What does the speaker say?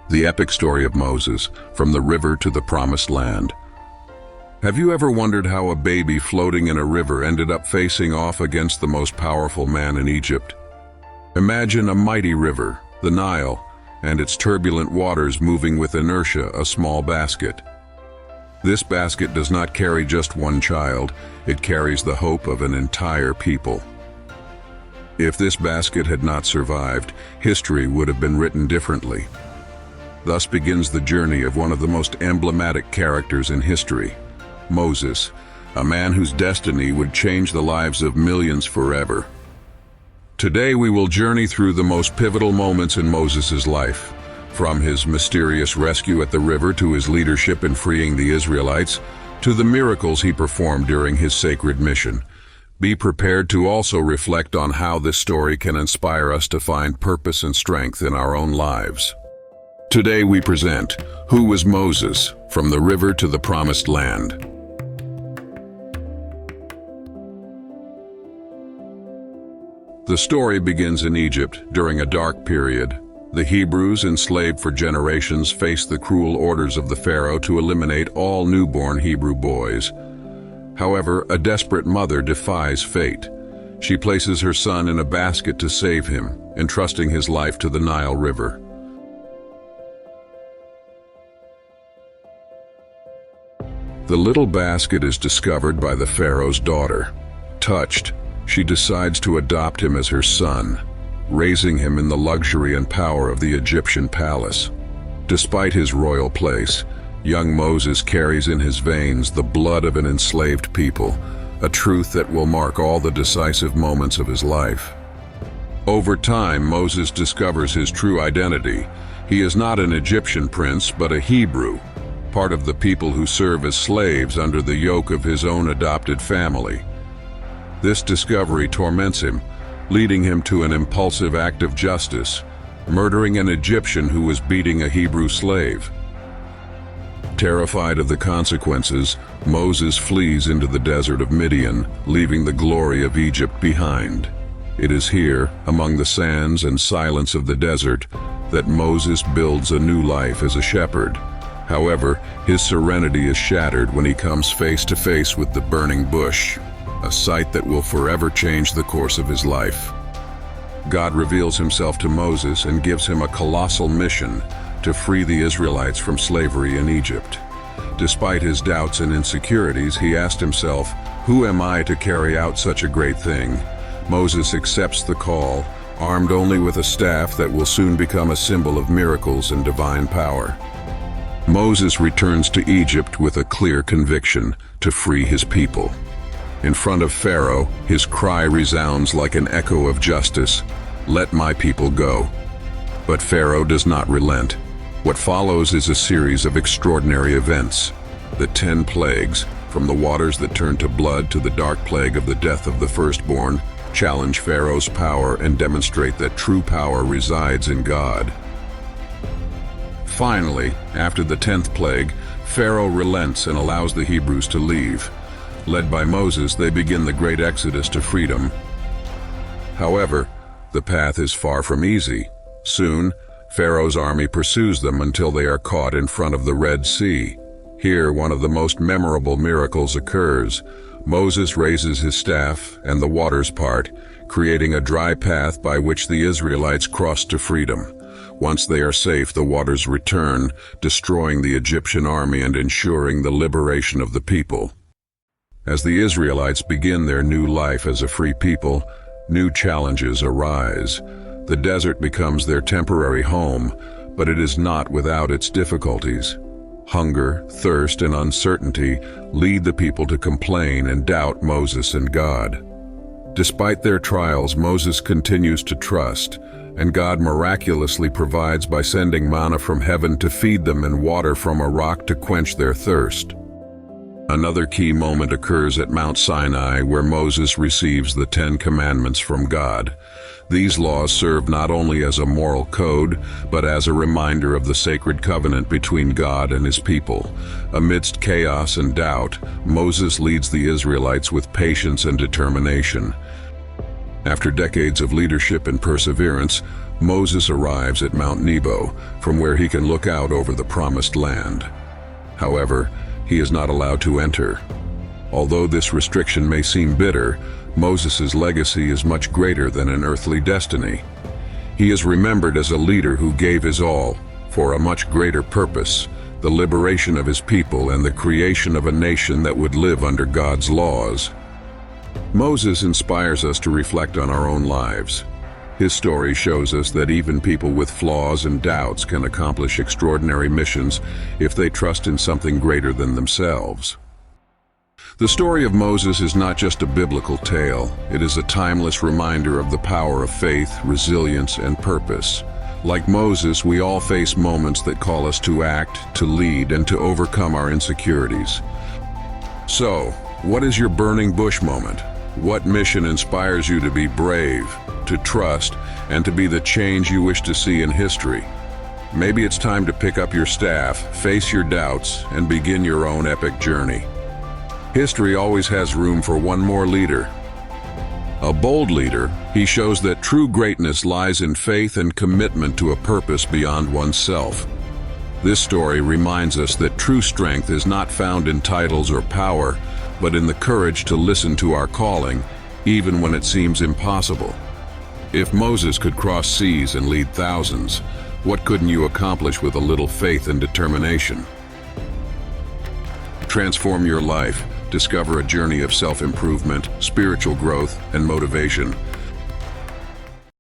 The epic story of Moses, from the river to the promised land. Have you ever wondered how a baby floating in a river ended up facing off against the most powerful man in Egypt? Imagine a mighty river, the Nile, and its turbulent waters moving with inertia a small basket. This basket does not carry just one child, it carries the hope of an entire people. If this basket had not survived, history would have been written differently. Thus begins the journey of one of the most emblematic characters in history, Moses, a man whose destiny would change the lives of millions forever. Today we will journey through the most pivotal moments in Moses' life, from his mysterious rescue at the river to his leadership in freeing the Israelites, to the miracles he performed during his sacred mission. Be prepared to also reflect on how this story can inspire us to find purpose and strength in our own lives. Today we present, Who was Moses? From the River to the Promised Land. The story begins in Egypt during a dark period. The Hebrews, enslaved for generations, faced the cruel orders of the Pharaoh to eliminate all newborn Hebrew boys. However, a desperate mother defies fate. She places her son in a basket to save him, entrusting his life to the Nile River. The little basket is discovered by the Pharaoh's daughter. Touched, she decides to adopt him as her son, raising him in the luxury and power of the Egyptian palace. Despite his royal place, young Moses carries in his veins the blood of an enslaved people, a truth that will mark all the decisive moments of his life. Over time, Moses discovers his true identity. He is not an Egyptian prince, but a Hebrew, part of the people who serve as slaves under the yoke of his own adopted family. This discovery torments him, leading him to an impulsive act of justice, murdering an Egyptian who was beating a Hebrew slave. Terrified of the consequences, Moses flees into the desert of Midian, leaving the glory of Egypt behind. It is here, among the sands and silence of the desert, that Moses builds a new life as a shepherd. However, his serenity is shattered when he comes face to face with the burning bush, a sight that will forever change the course of his life. God reveals himself to Moses and gives him a colossal mission to free the Israelites from slavery in Egypt. Despite his doubts and insecurities, he asked himself, "Who am I to carry out such a great thing?" Moses accepts the call, armed only with a staff that will soon become a symbol of miracles and divine power. Moses returns to Egypt with a clear conviction to free his people. In front of Pharaoh, his cry resounds like an echo of justice, "Let my people go." But Pharaoh does not relent. What follows is a series of extraordinary events. The 10 plagues, from the waters that turn to blood to the dark plague of the death of the firstborn, challenge Pharaoh's power and demonstrate that true power resides in God. Finally, after the 10th plague, Pharaoh relents and allows the Hebrews to leave. Led by Moses, they begin the great exodus to freedom. However, the path is far from easy. Soon, Pharaoh's army pursues them until they are caught in front of the Red Sea. Here, one of the most memorable miracles occurs. Moses raises his staff, and the waters part, creating a dry path by which the Israelites cross to freedom. Once they are safe, the waters return, destroying the Egyptian army and ensuring the liberation of the people. As the Israelites begin their new life as a free people, new challenges arise. The desert becomes their temporary home, but it is not without its difficulties. Hunger, thirst, and uncertainty lead the people to complain and doubt Moses and God. Despite their trials, Moses continues to trust, and God miraculously provides by sending manna from heaven to feed them and water from a rock to quench their thirst. Another key moment occurs at Mount Sinai, where Moses receives the 10 Commandments from God. These laws serve not only as a moral code, but as a reminder of the sacred covenant between God and his people. Amidst chaos and doubt, Moses leads the Israelites with patience and determination. After decades of leadership and perseverance, Moses arrives at Mount Nebo, from where he can look out over the promised land. However, he is not allowed to enter. Although this restriction may seem bitter, Moses' legacy is much greater than an earthly destiny. He is remembered as a leader who gave his all for a much greater purpose, the liberation of his people and the creation of a nation that would live under God's laws. Moses inspires us to reflect on our own lives. His story shows us that even people with flaws and doubts can accomplish extraordinary missions if they trust in something greater than themselves. The story of Moses is not just a biblical tale, it is a timeless reminder of the power of faith, resilience, and purpose. Like Moses, we all face moments that call us to act, to lead, and to overcome our insecurities. So, what is your burning bush moment? What mission inspires you to be brave, to trust, and to be the change you wish to see in history? Maybe it's time to pick up your staff, face your doubts, and begin your own epic journey. History always has room for one more leader. A bold leader, he shows that true greatness lies in faith and commitment to a purpose beyond oneself. This story reminds us that true strength is not found in titles or power, but in the courage to listen to our calling, even when it seems impossible. If Moses could cross seas and lead thousands, what couldn't you accomplish with a little faith and determination? Transform your life. Discover a journey of self-improvement, spiritual growth, and motivation.